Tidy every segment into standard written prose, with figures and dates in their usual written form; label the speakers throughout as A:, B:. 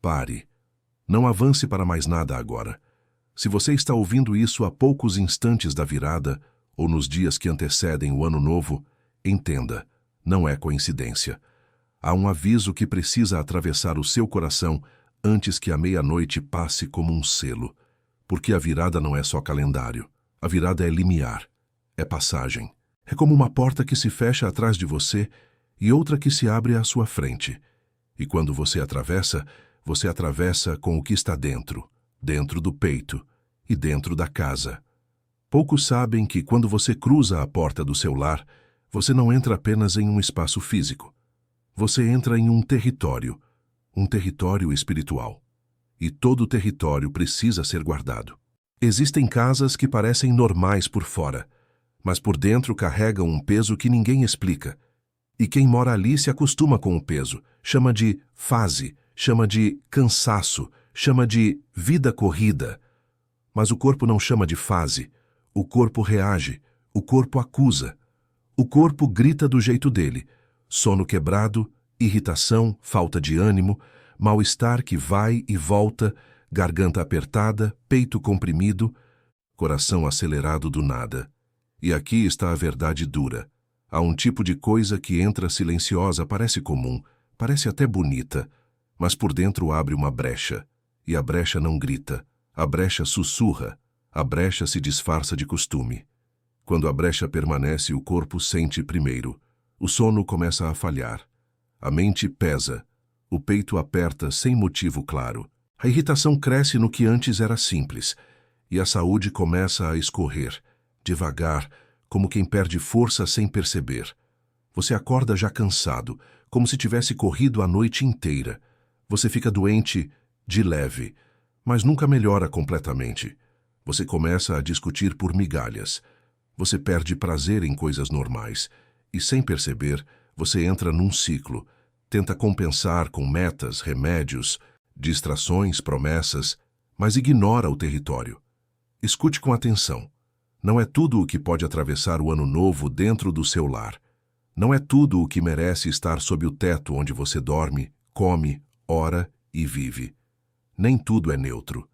A: Pare. Não avance para mais nada agora. Se você está ouvindo isso há poucos instantes da virada, ou nos dias que antecedem o Ano Novo, entenda, não é coincidência. Há um aviso que precisa atravessar o seu coração antes que a meia-noite passe como um selo. Porque a virada não é só calendário. A virada é limiar. É passagem. É como uma porta que se fecha atrás de você e outra que se abre à sua frente. E quando você atravessa com o que está dentro do peito e dentro da casa. Poucos sabem que quando você cruza a porta do seu lar, você não entra apenas em um espaço físico. Você entra em um território espiritual. E todo território precisa ser guardado. Existem casas que parecem normais por fora, mas por dentro carregam um peso que ninguém explica. E quem mora ali se acostuma com o peso, chama de fase, chama de cansaço, chama de vida corrida. Mas o corpo não chama de fase. O corpo reage, o corpo acusa. O corpo grita do jeito dele. Sono quebrado, irritação, falta de ânimo, mal-estar que vai e volta, garganta apertada, peito comprimido, coração acelerado do nada. E aqui está a verdade dura. Há um tipo de coisa que entra silenciosa, parece comum, parece até bonita, mas por dentro abre uma brecha. E a brecha não grita, a brecha sussurra, a brecha se disfarça de costume. Quando a brecha permanece, o corpo sente primeiro. O sono começa a falhar. A mente pesa. O peito aperta sem motivo claro. A irritação cresce no que antes era simples. E a saúde começa a escorrer, devagar, como quem perde força sem perceber. Você acorda já cansado, como se tivesse corrido a noite inteira. Você fica doente de leve, mas nunca melhora completamente. Você começa a discutir por migalhas. Você perde prazer em coisas normais. E sem perceber, você entra num ciclo. Tenta compensar com metas, remédios, distrações, promessas, mas ignora o território. Escute com atenção. Não é tudo o que pode atravessar o Ano Novo dentro do seu lar. Não é tudo o que merece estar sob o teto onde você dorme, come, ora e vive. Nem tudo é neutro.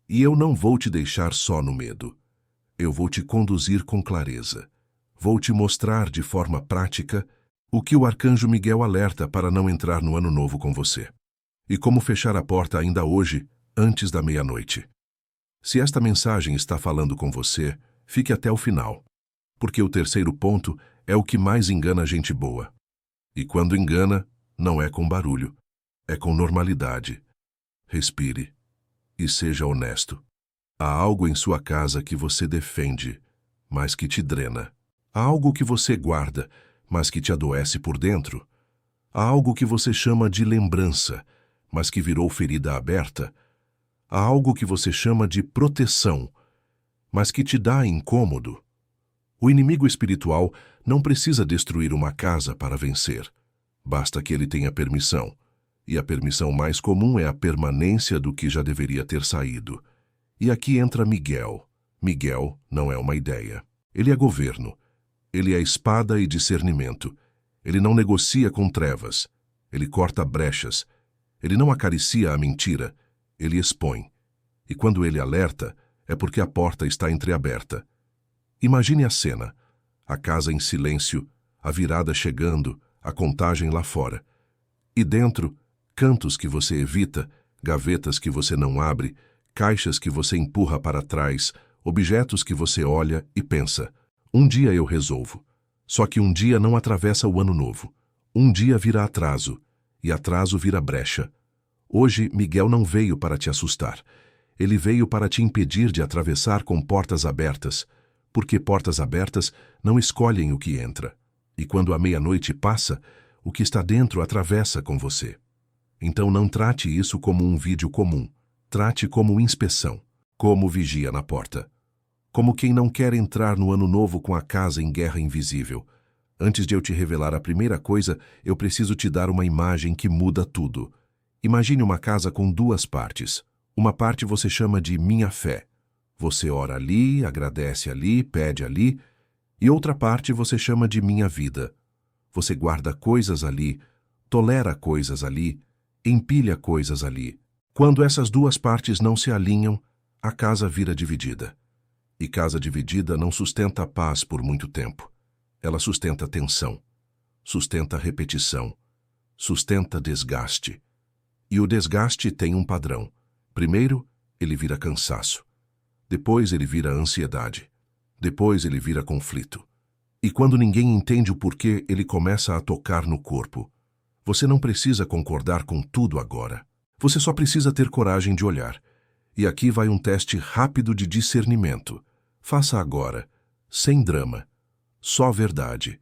A: E eu não vou te deixar só no medo. Eu vou te conduzir com clareza. Vou te mostrar de forma prática o que o Arcanjo Miguel alerta para não entrar no Ano Novo com você. E como fechar a porta ainda hoje, antes da meia-noite. Se esta mensagem está falando com você, fique até o final. Porque o terceiro ponto é o que mais engana a gente boa. E quando engana, não é com barulho, é com normalidade. Respire e seja honesto. Há algo em sua casa que você defende, mas que te drena. Há algo que você guarda, mas que te adoece por dentro. Há algo que você chama de lembrança, mas que virou ferida aberta. Há algo que você chama de proteção, mas que te dá incômodo. O inimigo espiritual não precisa destruir uma casa para vencer. Basta que ele tenha permissão. E a permissão mais comum é a permanência do que já deveria ter saído. E aqui entra Miguel. Miguel não é uma ideia. Ele é governo. Ele é espada e discernimento. Ele não negocia com trevas. Ele corta brechas. Ele não acaricia a mentira. Ele expõe. E quando ele alerta, é porque a porta está entreaberta. Imagine a cena. A casa em silêncio, a virada chegando, a contagem lá fora. E dentro, cantos que você evita, gavetas que você não abre, caixas que você empurra para trás, objetos que você olha e pensa, um dia eu resolvo. Só que um dia não atravessa o Ano Novo. Um dia vira atraso, e atraso vira brecha. Hoje, Miguel não veio para te assustar. Ele veio para te impedir de atravessar com portas abertas, porque portas abertas não escolhem o que entra. E quando a meia-noite passa, o que está dentro atravessa com você. Então não trate isso como um vídeo comum. Trate como inspeção, como vigia na porta. Como quem não quer entrar no Ano Novo com a casa em guerra invisível. Antes de eu te revelar a primeira coisa, eu preciso te dar uma imagem que muda tudo. Imagine uma casa com duas partes. Uma parte você chama de minha fé. Você ora ali, agradece ali, pede ali. E outra parte você chama de minha vida. Você guarda coisas ali, tolera coisas ali, empilha coisas ali, Quando essas duas partes não se alinham, a casa vira dividida. E casa dividida não sustenta a paz por muito tempo. Ela sustenta tensão, sustenta repetição, sustenta desgaste. E o desgaste tem um padrão. Primeiro, ele vira cansaço. Depois ele vira ansiedade. Depois ele vira conflito. E quando ninguém entende o porquê, ele começa a tocar no corpo. Você não precisa concordar com tudo agora. Você só precisa ter coragem de olhar. E aqui vai um teste rápido de discernimento. Faça agora, sem drama, só verdade.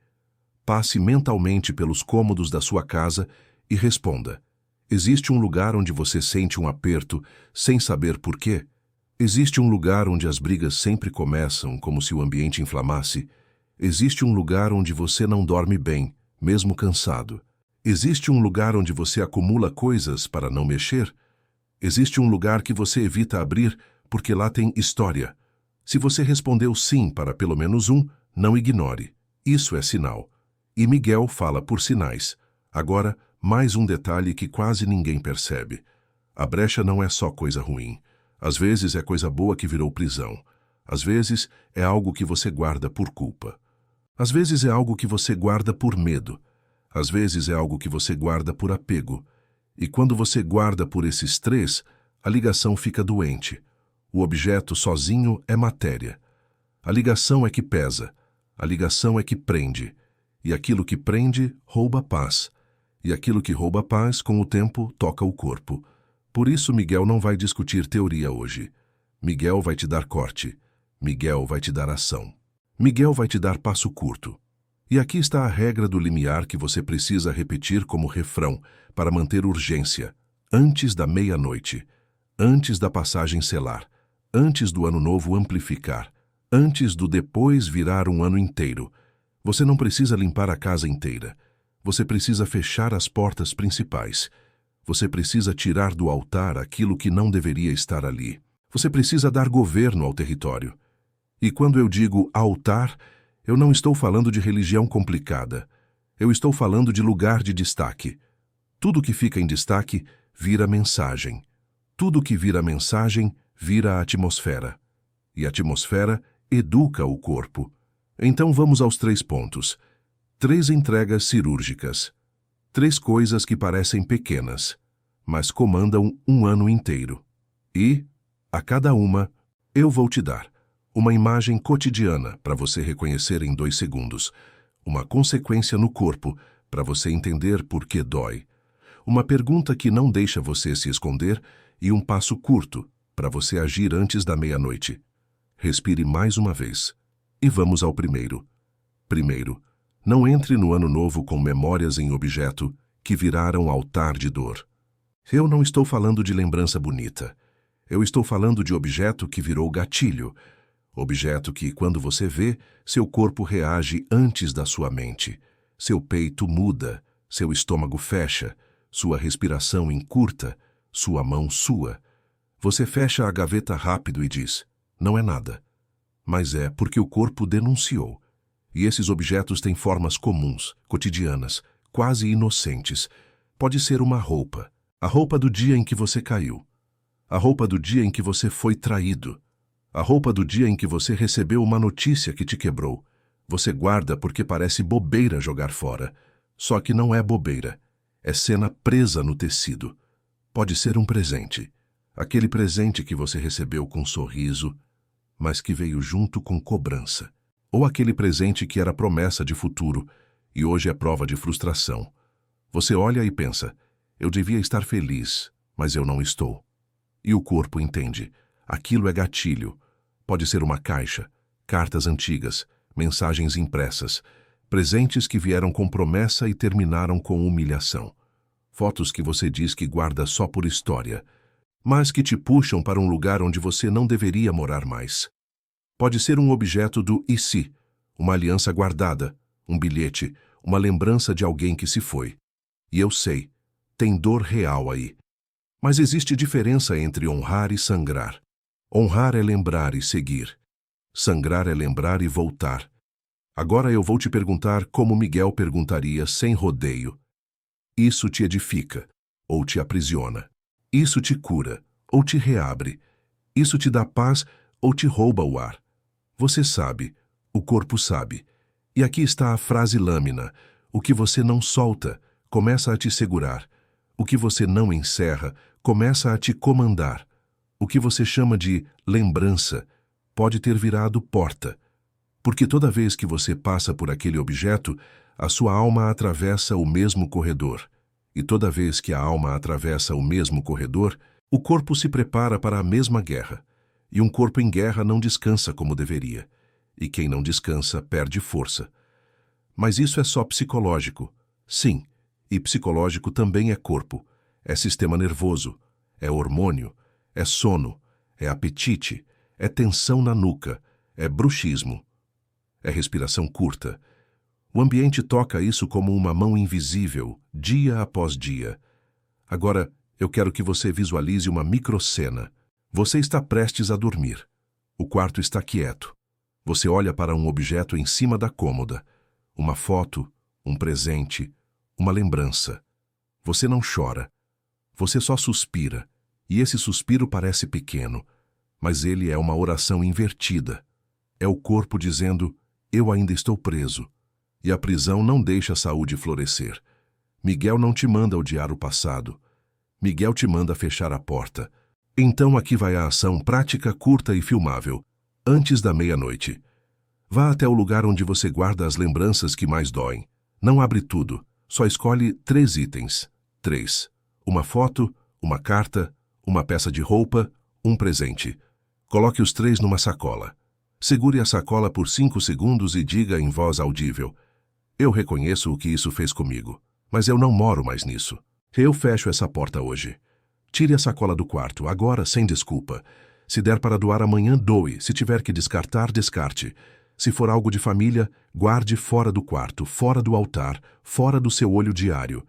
A: Passe mentalmente pelos cômodos da sua casa e responda. Existe um lugar onde você sente um aperto sem saber por quê? Existe um lugar onde as brigas sempre começam como se o ambiente inflamasse? Existe um lugar onde você não dorme bem, mesmo cansado? Existe um lugar onde você acumula coisas para não mexer? Existe um lugar que você evita abrir porque lá tem história? Se você respondeu sim para pelo menos um, não ignore. Isso é sinal. E Miguel fala por sinais. Agora, mais um detalhe que quase ninguém percebe. A brecha não é só coisa ruim. Às vezes é coisa boa que virou prisão. Às vezes é algo que você guarda por culpa. Às vezes é algo que você guarda por medo. Às vezes é algo que você guarda por apego. E quando você guarda por esses três, a ligação fica doente. O objeto sozinho é matéria. A ligação é que pesa. A ligação é que prende. E aquilo que prende rouba a paz. E aquilo que rouba a paz, com o tempo, toca o corpo. Por isso Miguel não vai discutir teoria hoje. Miguel vai te dar corte. Miguel vai te dar ação. Miguel vai te dar passo curto. E aqui está a regra do limiar que você precisa repetir como refrão para manter urgência. Antes da meia-noite. Antes da passagem selar. Antes do ano novo amplificar. Antes do depois virar um ano inteiro. Você não precisa limpar a casa inteira. Você precisa fechar as portas principais. Você precisa tirar do altar aquilo que não deveria estar ali. Você precisa dar governo ao território. E quando eu digo altar, eu não estou falando de religião complicada. Eu estou falando de lugar de destaque. Tudo que fica em destaque vira mensagem. Tudo que vira mensagem vira atmosfera. E a atmosfera educa o corpo. Então vamos aos 3 pontos. 3 entregas cirúrgicas. 3 coisas que parecem pequenas, mas comandam um ano inteiro. E, a cada uma, eu vou te dar uma imagem cotidiana para você reconhecer em 2 segundos, uma consequência no corpo para você entender por que dói, uma pergunta que não deixa você se esconder e um passo curto para você agir antes da meia-noite. Respire mais uma vez. E vamos ao primeiro. Primeiro, não entre no ano novo com memórias em objeto que viraram altar de dor. Eu não estou falando de lembrança bonita. Eu estou falando de objeto que virou gatilho. Objeto que, quando você vê, seu corpo reage antes da sua mente. Seu peito muda, seu estômago fecha, sua respiração encurta, sua mão sua. Você fecha a gaveta rápido e diz, não é nada. Mas é porque o corpo denunciou. E esses objetos têm formas comuns, cotidianas, quase inocentes. Pode ser uma roupa. A roupa do dia em que você caiu. A roupa do dia em que você foi traído. A roupa do dia em que você recebeu uma notícia que te quebrou. Você guarda porque parece bobeira jogar fora. Só que não é bobeira. É cena presa no tecido. Pode ser um presente. Aquele presente que você recebeu com sorriso, mas que veio junto com cobrança. Ou aquele presente que era promessa de futuro e hoje é prova de frustração. Você olha e pensa, eu devia estar feliz, mas eu não estou. E o corpo entende. Aquilo é gatilho. Pode ser uma caixa, cartas antigas, mensagens impressas, presentes que vieram com promessa e terminaram com humilhação. Fotos que você diz que guarda só por história, mas que te puxam para um lugar onde você não deveria morar mais. Pode ser um objeto do e se, uma aliança guardada, um bilhete, uma lembrança de alguém que se foi. E eu sei, tem dor real aí. Mas existe diferença entre honrar e sangrar. Honrar é lembrar e seguir. Sangrar é lembrar e voltar. Agora eu vou te perguntar como Miguel perguntaria sem rodeio. Isso te edifica ou te aprisiona? Isso te cura, ou te reabre. Isso te dá paz, ou te rouba o ar. Você sabe, o corpo sabe. E aqui está a frase lâmina: o que você não solta, começa a te segurar. O que você não encerra, começa a te comandar. O que você chama de lembrança, pode ter virado porta. Porque toda vez que você passa por aquele objeto, a sua alma atravessa o mesmo corredor. E toda vez que a alma atravessa o mesmo corredor, o corpo se prepara para a mesma guerra. E um corpo em guerra não descansa como deveria. E quem não descansa perde força. Mas isso é só psicológico. Sim, e psicológico também é corpo. É sistema nervoso, é hormônio, é sono, é apetite, é tensão na nuca, é bruxismo. É respiração curta. O ambiente toca isso como uma mão invisível, dia após dia. Agora, eu quero que você visualize uma microcena. Você está prestes a dormir. O quarto está quieto. Você olha para um objeto em cima da cômoda. Uma foto, um presente, uma lembrança. Você não chora. Você só suspira. E esse suspiro parece pequeno, mas ele é uma oração invertida. É o corpo dizendo: eu ainda estou preso. E a prisão não deixa a saúde florescer. Miguel não te manda odiar o passado. Miguel te manda fechar a porta. Então aqui vai a ação prática, curta e filmável. Antes da meia-noite. Vá até o lugar onde você guarda as lembranças que mais doem. Não abre tudo. Só escolhe 3 itens. 3. Uma foto, uma carta, uma peça de roupa, um presente. Coloque os 3 numa sacola. Segure a sacola por 5 segundos e diga em voz audível: eu reconheço o que isso fez comigo, mas eu não moro mais nisso. Eu fecho essa porta hoje. Tire a sacola do quarto, agora sem desculpa. Se der para doar amanhã, doe. Se tiver que descartar, descarte. Se for algo de família, guarde fora do quarto, fora do altar, fora do seu olho diário.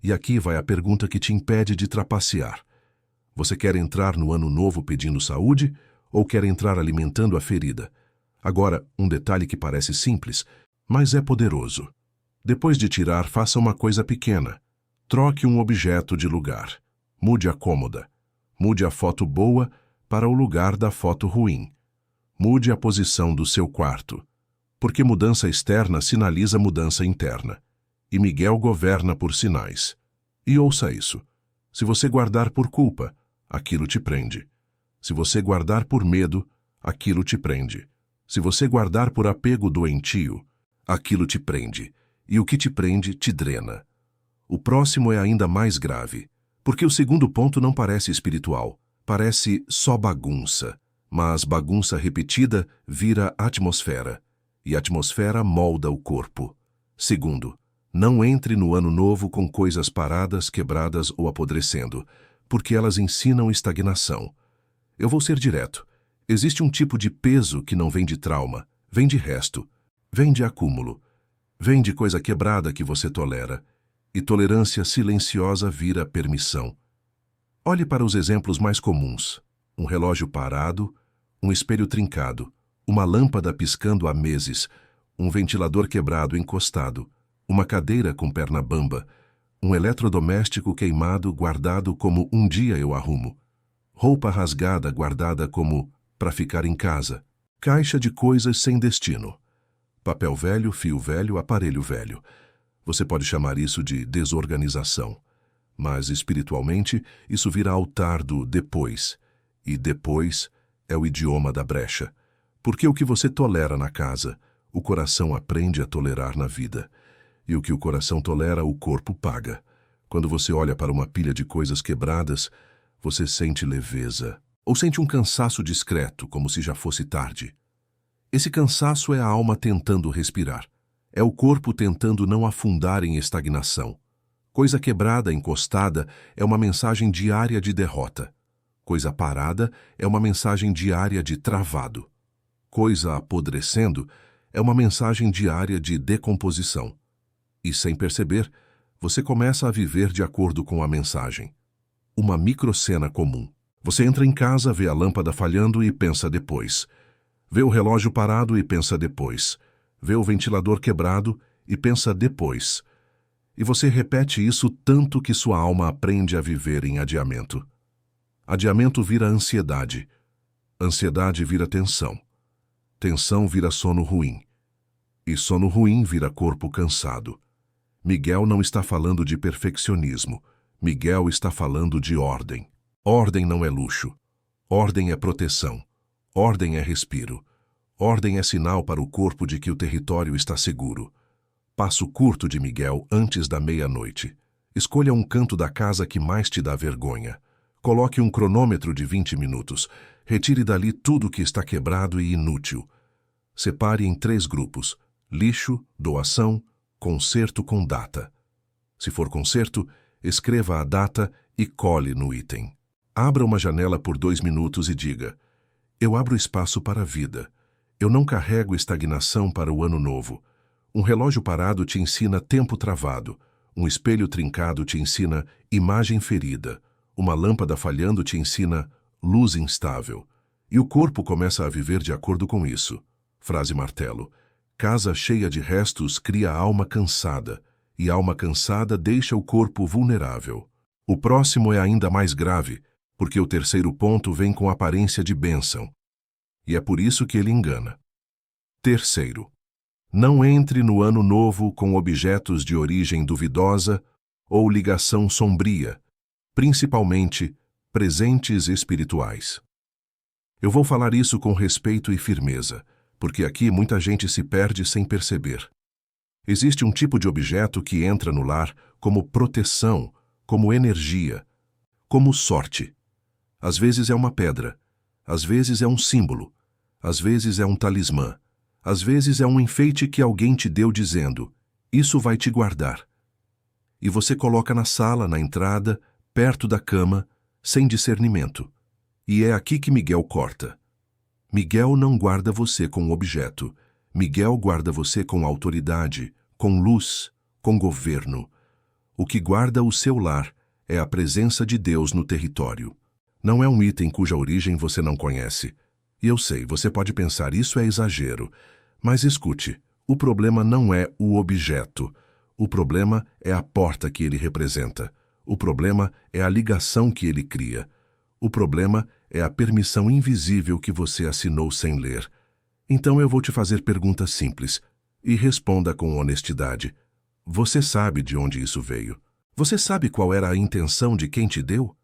A: E aqui vai a pergunta que te impede de trapacear. Você quer entrar no ano novo pedindo saúde ou quer entrar alimentando a ferida? Agora, um detalhe que parece simples, mas é poderoso. Depois de tirar, faça uma coisa pequena. Troque um objeto de lugar. Mude a cômoda. Mude a foto boa para o lugar da foto ruim. Mude a posição do seu quarto. Porque mudança externa sinaliza mudança interna. E Miguel governa por sinais. E ouça isso. Se você guardar por culpa, aquilo te prende. Se você guardar por medo, aquilo te prende. Se você guardar por apego doentio, aquilo te prende. E o que te prende te drena. O próximo é ainda mais grave, porque o segundo ponto não parece espiritual, parece só bagunça. Mas bagunça repetida vira atmosfera, e a atmosfera molda o corpo. Segundo, não entre no ano novo com coisas paradas, quebradas ou apodrecendo, porque elas ensinam estagnação. Eu vou ser direto. Existe um tipo de peso que não vem de trauma, vem de resto, vem de acúmulo, vem de coisa quebrada que você tolera, e tolerância silenciosa vira permissão. Olhe para os exemplos mais comuns. Um relógio parado, um espelho trincado, uma lâmpada piscando há meses, um ventilador quebrado encostado, uma cadeira com perna bamba, um eletrodoméstico queimado guardado como um dia eu arrumo, roupa rasgada guardada como para ficar em casa, caixa de coisas sem destino, papel velho, fio velho, aparelho velho. Você pode chamar isso de desorganização, mas espiritualmente isso vira altar do depois. E depois é o idioma da brecha. Porque o que você tolera na casa, o coração aprende a tolerar na vida. E o que o coração tolera, o corpo paga. Quando você olha para uma pilha de coisas quebradas, você sente leveza. Ou sente um cansaço discreto, como se já fosse tarde. Esse cansaço é a alma tentando respirar. É o corpo tentando não afundar em estagnação. Coisa quebrada, encostada, é uma mensagem diária de derrota. Coisa parada é uma mensagem diária de travado. Coisa apodrecendo é uma mensagem diária de decomposição. E sem perceber, você começa a viver de acordo com a mensagem. Uma microcena comum. Você entra em casa, vê a lâmpada falhando e pensa depois. Vê o relógio parado e pensa depois. Vê o ventilador quebrado e pensa depois. E você repete isso tanto que sua alma aprende a viver em adiamento. Adiamento vira ansiedade. Ansiedade vira tensão. Tensão vira sono ruim. E sono ruim vira corpo cansado. Miguel não está falando de perfeccionismo. Miguel está falando de ordem. Ordem não é luxo. Ordem é proteção. Ordem é respiro. Ordem é sinal para o corpo de que o território está seguro. Passo curto de Miguel antes da meia-noite. Escolha um canto da casa que mais te dá vergonha. Coloque um cronômetro de 20 minutos. Retire dali tudo que está quebrado e inútil. Separe em 3 grupos: lixo, doação, conserto com data. Se for conserto, escreva a data e cole no item. Abra uma janela por 2 minutos e diga: eu abro espaço para a vida. Eu não carrego estagnação para o ano novo. Um relógio parado te ensina tempo travado. Um espelho trincado te ensina imagem ferida. Uma lâmpada falhando te ensina luz instável. E o corpo começa a viver de acordo com isso. Frase martelo. Casa cheia de restos cria alma cansada. E alma cansada deixa o corpo vulnerável. O próximo é ainda mais grave, porque o terceiro ponto vem com aparência de bênção. E é por isso que ele engana. Terceiro, não entre no ano novo com objetos de origem duvidosa ou ligação sombria, principalmente presentes espirituais. Eu vou falar isso com respeito e firmeza, porque aqui muita gente se perde sem perceber. Existe um tipo de objeto que entra no lar como proteção, como energia, como sorte. Às vezes é uma pedra, às vezes é um símbolo, às vezes é um talismã, às vezes é um enfeite que alguém te deu dizendo: isso vai te guardar. E você coloca na sala, na entrada, perto da cama, sem discernimento. E é aqui que Miguel corta. Miguel não guarda você com objeto. Miguel guarda você com autoridade, com luz, com governo. O que guarda o seu lar é a presença de Deus no território. Não é um item cuja origem você não conhece. E eu sei, você pode pensar, isso é exagero. Mas escute, o problema não é o objeto. O problema é a porta que ele representa. O problema é a ligação que ele cria. O problema é a permissão invisível que você assinou sem ler. Então eu vou te fazer perguntas simples. E responda com honestidade. Você sabe de onde isso veio? Você sabe qual era a intenção de quem te deu?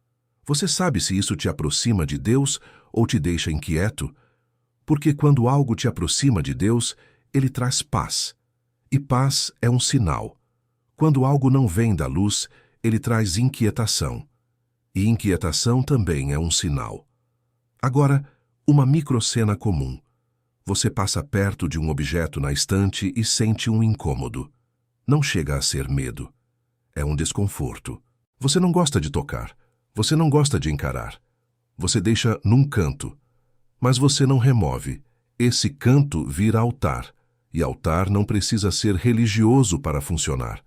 A: Você sabe se isso te aproxima de Deus ou te deixa inquieto? Porque quando algo te aproxima de Deus, ele traz paz. E paz é um sinal. Quando algo não vem da luz, ele traz inquietação. E inquietação também é um sinal. Agora, uma microcena comum. Você passa perto de um objeto na estante e sente um incômodo. Não chega a ser medo. É um desconforto. Você não gosta de tocar. Você não gosta de encarar. Você deixa num canto. Mas você não remove. Esse canto vira altar. E altar não precisa ser religioso para funcionar.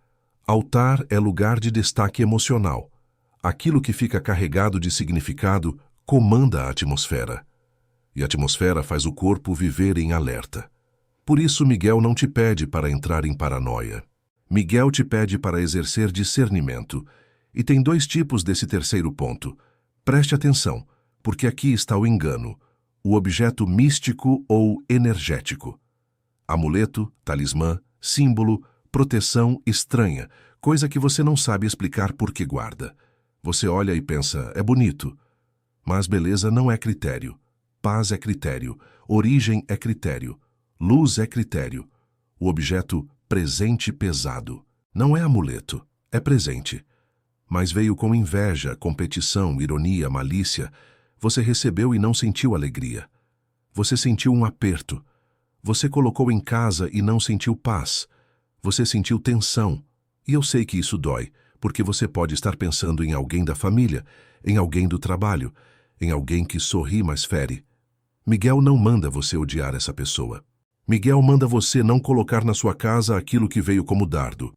A: Altar é lugar de destaque emocional. Aquilo que fica carregado de significado comanda a atmosfera. E a atmosfera faz o corpo viver em alerta. Por isso Miguel não te pede para entrar em paranoia. Miguel te pede para exercer discernimento. E tem 2 tipos desse terceiro ponto. Preste atenção, porque aqui está o engano. O objeto místico ou energético. Amuleto, talismã, símbolo, proteção estranha, coisa que você não sabe explicar por que guarda. Você olha e pensa, é bonito. Mas beleza não é critério. Paz é critério. Origem é critério. Luz é critério. O objeto presente pesado. Não é amuleto, é presente. Mas veio com inveja, competição, ironia, malícia. Você recebeu e não sentiu alegria. Você sentiu um aperto. Você colocou em casa e não sentiu paz. Você sentiu tensão. E eu sei que isso dói, porque você pode estar pensando em alguém da família, em alguém do trabalho, em alguém que sorri mas fere. Miguel não manda você odiar essa pessoa. Miguel manda você não colocar na sua casa aquilo que veio como dardo.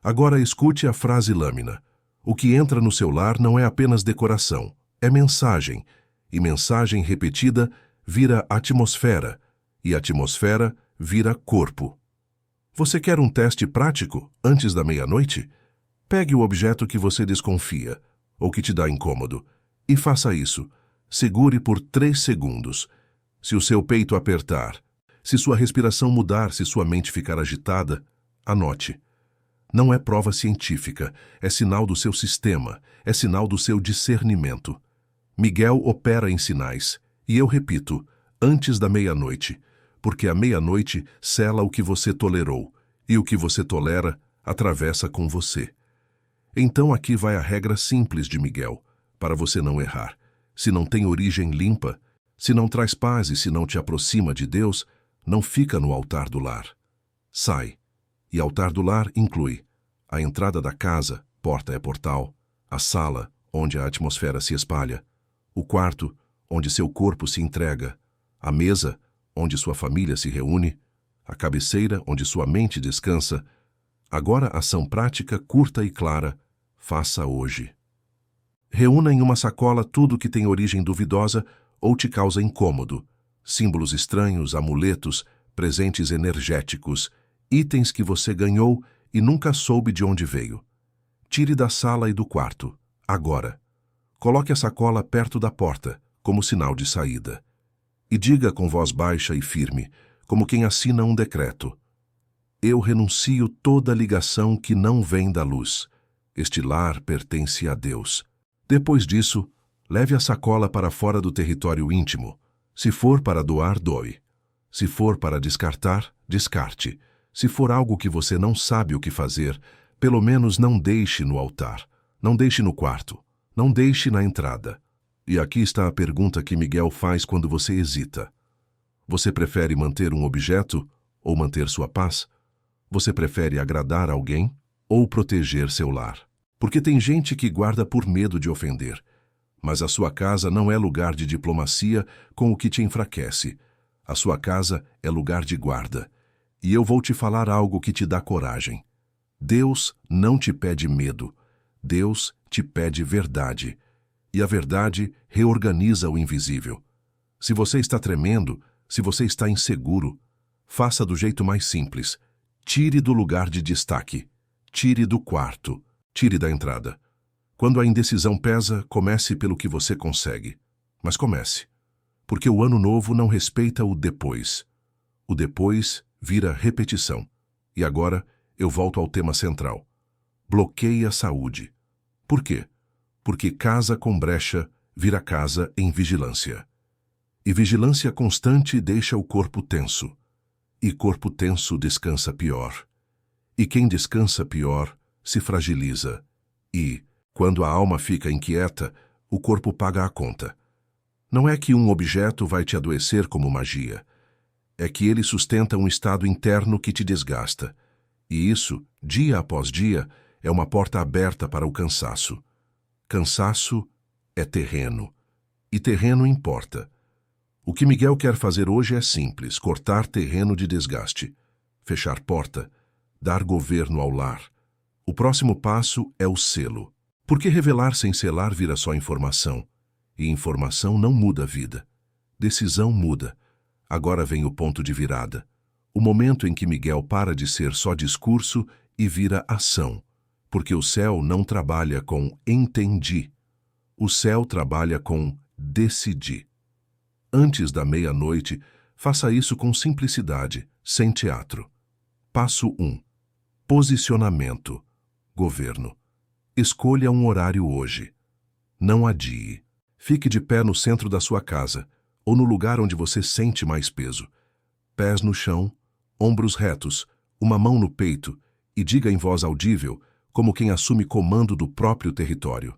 A: Agora escute a frase lâmina. O que entra no seu lar não é apenas decoração, é mensagem. E mensagem repetida vira atmosfera. E atmosfera vira corpo. Você quer um teste prático antes da meia-noite? Pegue o objeto que você desconfia, ou que te dá incômodo, E faça isso. Segure por 3 segundos. Se o seu peito apertar, se sua respiração mudar, se sua mente ficar agitada, anote. Não é prova científica, é sinal do seu sistema, é sinal do seu discernimento. Miguel opera em sinais, e eu repito, antes da meia-noite, porque a meia-noite sela o que você tolerou, e o que você tolera atravessa com você. Então aqui vai a regra simples de Miguel, para você não errar. Se não tem origem limpa, se não traz paz e se não te aproxima de Deus, não fica no altar do lar. Sai. E altar do lar inclui a entrada da casa, porta é portal, a sala, onde a atmosfera se espalha, o quarto, onde seu corpo se entrega, a mesa, onde sua família se reúne, a cabeceira, onde sua mente descansa. Agora ação prática, curta e clara, faça hoje. Reúna em uma sacola tudo que tem origem duvidosa ou te causa incômodo, símbolos estranhos, amuletos, presentes energéticos, itens que você ganhou e nunca soube de onde veio. Tire da sala e do quarto, agora. Coloque a sacola perto da porta, como sinal de saída. E diga com voz baixa e firme, como quem assina um decreto: eu renuncio toda ligação que não vem da luz. Este lar pertence a Deus. Depois disso, leve a sacola para fora do território íntimo. Se for para doar, doe. Se for para descartar, descarte. Se for algo que você não sabe o que fazer, pelo menos não deixe no altar. Não deixe no quarto. Não deixe na entrada. E aqui está a pergunta que Miguel faz quando você hesita. Você prefere manter um objeto ou manter sua paz? Você prefere agradar alguém ou proteger seu lar? Porque tem gente que guarda por medo de ofender. Mas a sua casa não é lugar de diplomacia com o que te enfraquece. A sua casa é lugar de guarda. E eu vou te falar algo que te dá coragem. Deus não te pede medo. Deus te pede verdade. E a verdade reorganiza o invisível. Se você está tremendo, se você está inseguro, faça do jeito mais simples. Tire do lugar de destaque. Tire do quarto. Tire da entrada. Quando a indecisão pesa, comece pelo que você consegue. Mas comece. Porque o ano novo não respeita o depois. O depois vira repetição. E agora eu volto ao tema central. Bloqueie a saúde. Por quê? Porque casa com brecha vira casa em vigilância. E vigilância constante deixa o corpo tenso. E corpo tenso descansa pior. E quem descansa pior se fragiliza. E, quando a alma fica inquieta, o corpo paga a conta. Não é que um objeto vai te adoecer como magia. É que ele sustenta um estado interno que te desgasta. E isso, dia após dia, é uma porta aberta para o cansaço. Cansaço é terreno. E terreno importa. O que Miguel quer fazer hoje é simples: cortar terreno de desgaste, fechar porta, dar governo ao lar. O próximo passo é o selo. Porque revelar sem selar vira só informação. E informação não muda a vida. Decisão muda. Agora vem o ponto de virada. O momento em que Miguel para de ser só discurso e vira ação. Porque o céu não trabalha com entendi. O céu trabalha com decidi. Antes da meia-noite, faça isso com simplicidade, sem teatro. Passo 1. Posicionamento. Governo. Escolha um horário hoje. Não adie. Fique de pé no centro da sua casa, ou no lugar onde você sente mais peso. Pés no chão, ombros retos, uma mão no peito, e diga em voz audível, como quem assume comando do próprio território: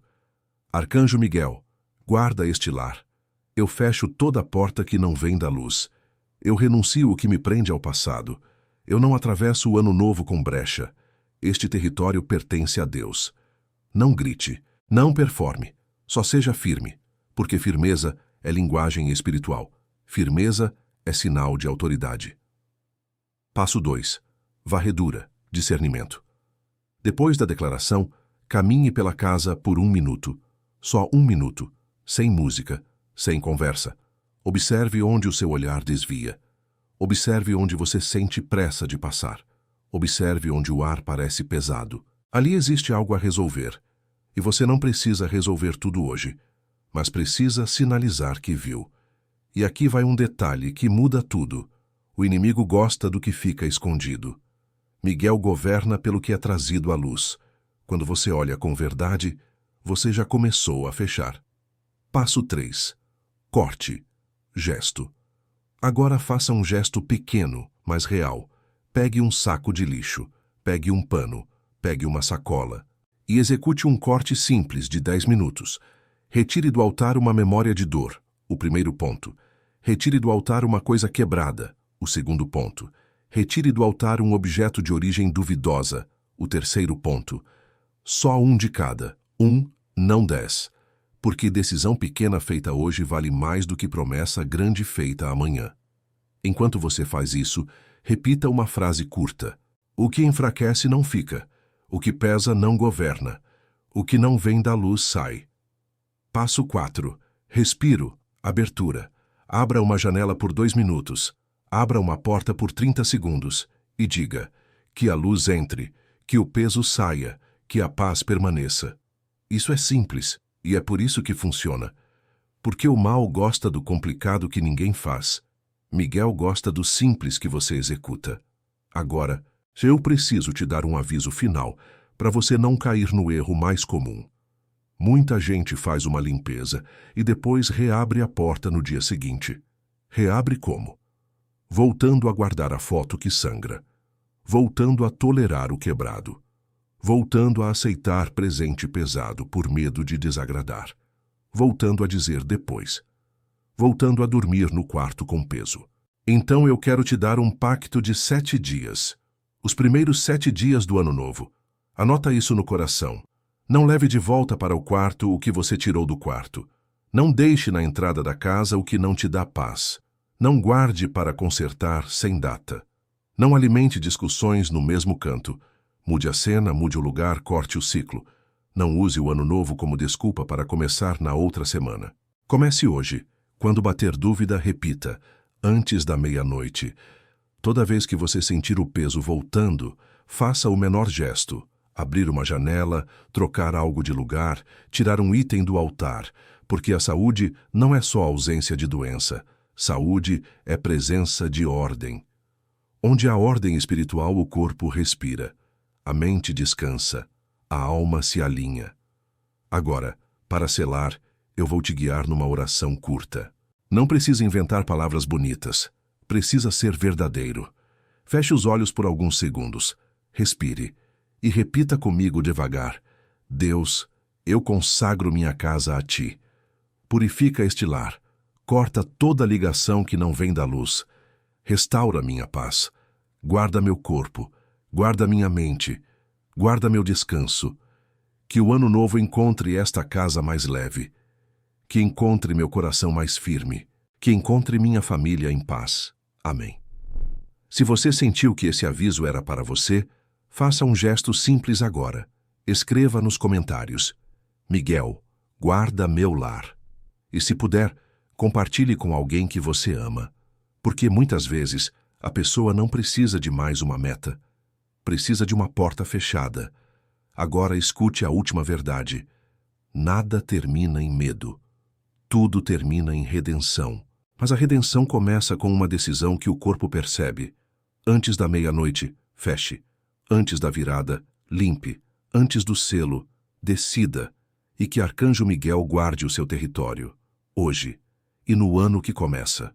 A: Arcanjo Miguel, guarda este lar. Eu fecho toda a porta que não vem da luz. Eu renuncio o que me prende ao passado. Eu não atravesso o ano novo com brecha. Este território pertence a Deus. Não grite, não performe, só seja firme, porque firmeza é linguagem espiritual. Firmeza é sinal de autoridade. Passo 2. Varredura, discernimento. Depois da declaração, caminhe pela casa por 1 minuto. Só 1 minuto, sem música, sem conversa. Observe onde o seu olhar desvia. Observe onde você sente pressa de passar. Observe onde o ar parece pesado. Ali existe algo a resolver. E você não precisa resolver tudo hoje. mas precisa sinalizar que viu. E aqui vai um detalhe que muda tudo. O inimigo gosta do que fica escondido. Miguel governa pelo que é trazido à luz. Quando você olha com verdade, você já começou a fechar. Passo 3. Corte. Gesto. Agora faça um gesto pequeno, mas real. Pegue um saco de lixo, pegue um pano, pegue uma sacola e execute um corte simples de 10 minutos. Retire do altar uma memória de dor, o primeiro ponto. Retire do altar uma coisa quebrada, o segundo ponto. Retire do altar um objeto de origem duvidosa, o terceiro ponto. Só um de cada, não 10. Porque decisão pequena feita hoje vale mais do que promessa grande feita amanhã. Enquanto você faz isso, repita uma frase curta. O que enfraquece não fica. O que pesa não governa. O que não vem da luz sai. Passo 4. Respiro. Abertura. Abra uma janela por 2 minutos. Abra uma porta por 30 segundos. E diga: que a luz entre, que o peso saia, que a paz permaneça. Isso é simples, e é por isso que funciona. Porque o mal gosta do complicado que ninguém faz. Miguel gosta do simples que você executa. Agora, eu preciso te dar um aviso final para você não cair no erro mais comum. Muita gente faz uma limpeza e depois reabre a porta no dia seguinte. Reabre como? Voltando a guardar a foto que sangra. Voltando a tolerar o quebrado. Voltando a aceitar presente pesado por medo de desagradar. Voltando a dizer depois. Voltando a dormir no quarto com peso. Então eu quero te dar um pacto de 7 dias. Os primeiros 7 dias do ano novo. Anota isso no coração. Não leve de volta para o quarto o que você tirou do quarto. Não deixe na entrada da casa o que não te dá paz. Não guarde para consertar sem data. Não alimente discussões no mesmo canto. Mude a cena, mude o lugar, corte o ciclo. Não use o ano novo como desculpa para começar na outra semana. Comece hoje. Quando bater dúvida, repita, antes da meia-noite. Toda vez que você sentir o peso voltando, faça o menor gesto. Abrir uma janela, trocar algo de lugar, tirar um item do altar, porque a saúde não é só ausência de doença. Saúde é presença de ordem. Onde há ordem espiritual, o corpo respira. A mente descansa. A alma se alinha. Agora, para selar, eu vou te guiar numa oração curta. Não precisa inventar palavras bonitas. Precisa ser verdadeiro. Feche os olhos por alguns segundos. Respire. E repita comigo devagar. Deus, eu consagro minha casa a Ti. Purifica este lar. Corta toda ligação que não vem da luz. Restaura minha paz. Guarda meu corpo. Guarda minha mente. Guarda meu descanso. Que o ano novo encontre esta casa mais leve. Que encontre meu coração mais firme. Que encontre minha família em paz. Amém. Se você sentiu que esse aviso era para você, faça um gesto simples agora. Escreva nos comentários: Miguel, guarda meu lar. E se puder, compartilhe com alguém que você ama. Porque muitas vezes a pessoa não precisa de mais uma meta. Precisa de uma porta fechada. Agora escute a última verdade. Nada termina em medo. Tudo termina em redenção. Mas a redenção começa com uma decisão que o corpo percebe. Antes da meia-noite, feche. Antes da virada, limpe. Antes do selo, decida. E que Arcanjo Miguel guarde o seu território. Hoje. E no ano que começa.